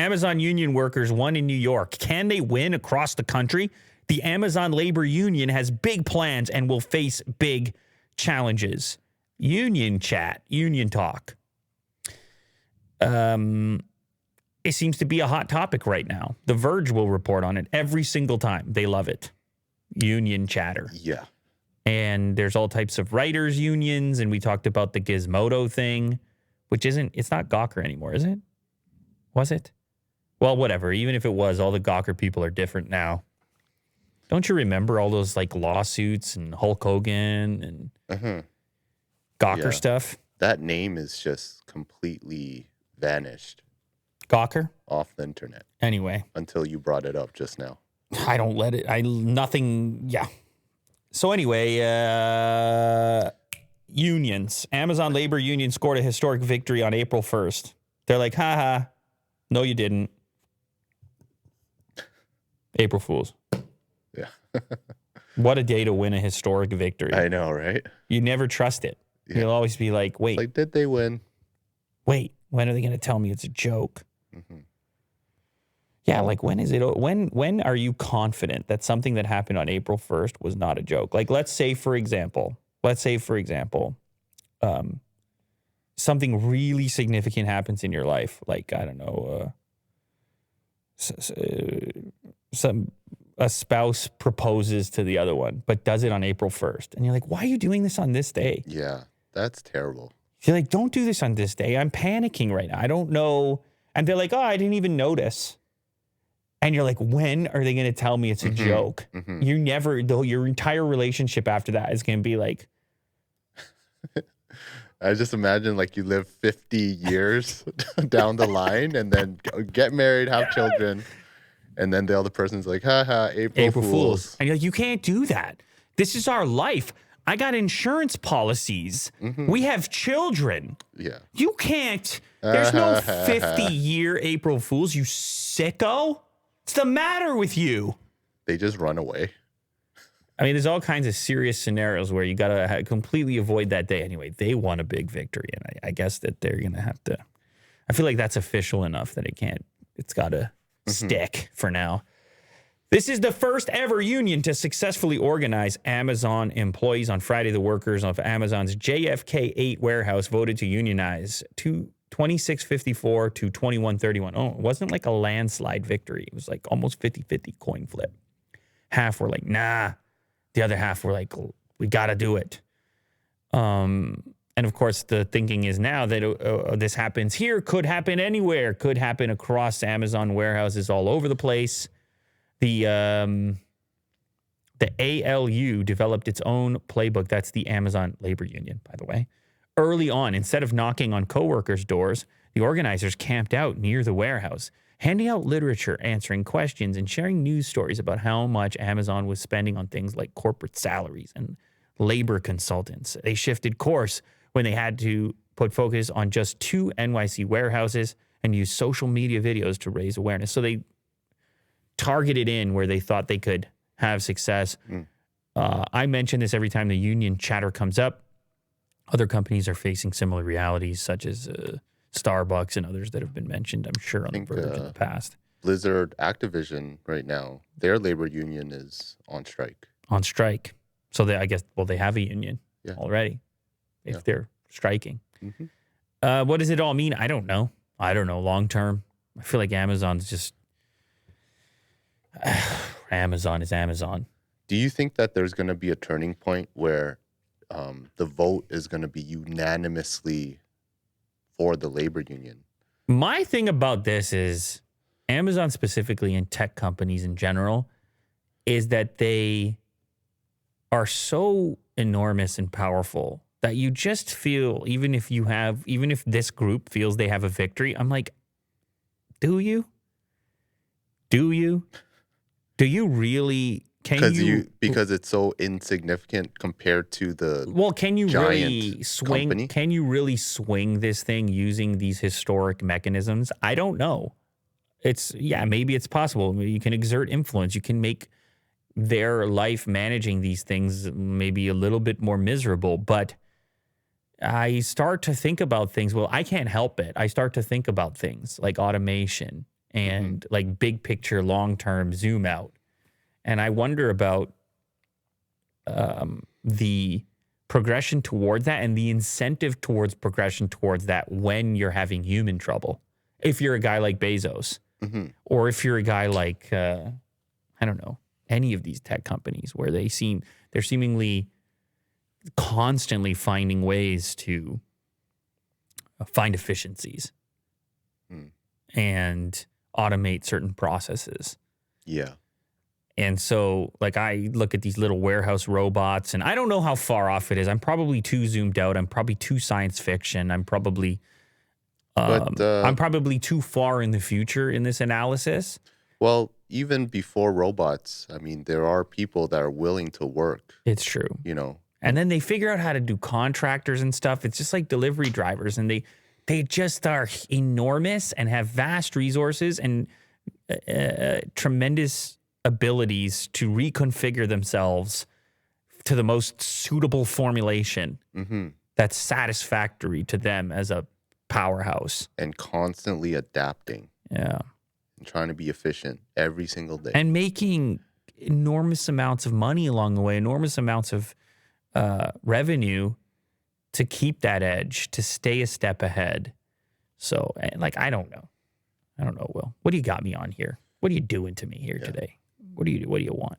Amazon union workers won in New York. Can they win across the country? The Amazon labor union has big plans and will face big challenges. Union chat, union talk. It seems to be a hot topic right now. The Verge will report on it every single time. They love it. Union chatter. Yeah. And there's all types of writers' unions, and we talked about the Gizmodo thing, which it's not Gawker anymore, is it? Was it? Well, whatever. Even if it was, all the Gawker people are different now. Don't you remember all those like lawsuits and Hulk Hogan and Gawker stuff? That name is just completely vanished. Gawker? Off the internet. Anyway. Until you brought it up just now. I don't let it. Yeah. So anyway, unions. Amazon labor union scored a historic victory on April 1st. They're like, haha, no you didn't. April Fools. Yeah. What a day to win a historic victory. I know, right? You never trust it. Yeah. You'll always be like, wait. Like, did they win? Wait, when are they going to tell me it's a joke? Mm-hmm. Yeah, like when is it? When are you confident that something that happened on April 1st was not a joke? Like, let's say, for example, something really significant happens in your life. Like, I don't know, a spouse proposes to the other one, but does it on April 1st. And you're like, why are you doing this on this day? Yeah, that's terrible. You're like, don't do this on this day. I'm panicking right now. I don't know. And they're like, oh, I didn't even notice. And you're like, when are they going to tell me it's a joke? Mm-hmm. You never, though, your entire relationship after that is going to be like. I just imagine like you live 50 years down the line and then get married, have children. And then the other person's like, haha, April Fools. And you're like, you can't do that. This is our life. I got insurance policies. Mm-hmm. We have children. Yeah. You can't. There's no 50-year April Fools, you sicko. What's the matter with you? They just run away. I mean, there's all kinds of serious scenarios where you got to completely avoid that day. Anyway, they won a big victory, and I guess that they're going to have to. I feel like that's official enough that it's got to stick for now. This is the first ever union to successfully organize Amazon employees. On Friday, the workers of Amazon's JFK 8 warehouse voted to unionize 2654 to 2131. Oh, it wasn't like a landslide victory. It was like almost 50-50 coin flip. Half were like, nah. The other half were like, we got to do it. And of course, the thinking is now that this happens here, could happen anywhere, could happen across Amazon warehouses all over the place. The ALU developed its own playbook. That's the Amazon labor union, by the way. Early on, instead of knocking on coworkers' doors, the organizers camped out near the warehouse, handing out literature, answering questions, and sharing news stories about how much Amazon was spending on things like corporate salaries and labor consultants. They shifted course when they had to put focus on just 2 NYC warehouses and use social media videos to raise awareness. So they targeted in where they thought they could have success. I mention this every time the union chatter comes up. Other companies are facing similar realities, such as Starbucks and others that have been mentioned, I'm sure, on the Verge in the past. Blizzard Activision right now, their labor union is on strike. On strike. So they have a union already if they're striking. Mm-hmm. What does it all mean? I don't know. Long term. I feel like Amazon's just... Amazon is Amazon. Do you think that there's going to be a turning point where the vote is going to be unanimously for the labor union? My thing about this is Amazon specifically and tech companies in general is that they are so enormous and powerful that you just feel, even if this group feels they have a victory, I'm like, do you? Do you really? Because it's so insignificant compared to the can you giant really swing? company? Can you really swing this thing using these historic mechanisms? I don't know. Maybe it's possible. You can exert influence. You can make their life managing these things maybe a little bit more miserable. But I start to think about things. Well, I can't help it. I start to think about things like automation and like big picture, long term zoom out. And I wonder about the progression toward that and the incentive towards progression towards that when you're having human trouble. If you're a guy like Bezos, or if you're a guy like, I don't know, any of these tech companies where they're seemingly constantly finding ways to find efficiencies and automate certain processes. Yeah. And so, like, I look at these little warehouse robots, and I don't know how far off it is. I'm probably too zoomed out. I'm probably too science fiction. I'm probably too far in the future in this analysis. Well, even before robots, I mean, there are people that are willing to work. It's true. You know. And then they figure out how to do contractors and stuff. It's just like delivery drivers, and they just are enormous and have vast resources and tremendous abilities to reconfigure themselves to the most suitable formulation that's satisfactory to them as a powerhouse. And constantly adapting. Yeah. And trying to be efficient every single day. And making enormous amounts of money along the way, enormous amounts of revenue to keep that edge, to stay a step ahead. So, like, I don't know, Will. What do you got me on here? What are you doing to me here today? What do you want?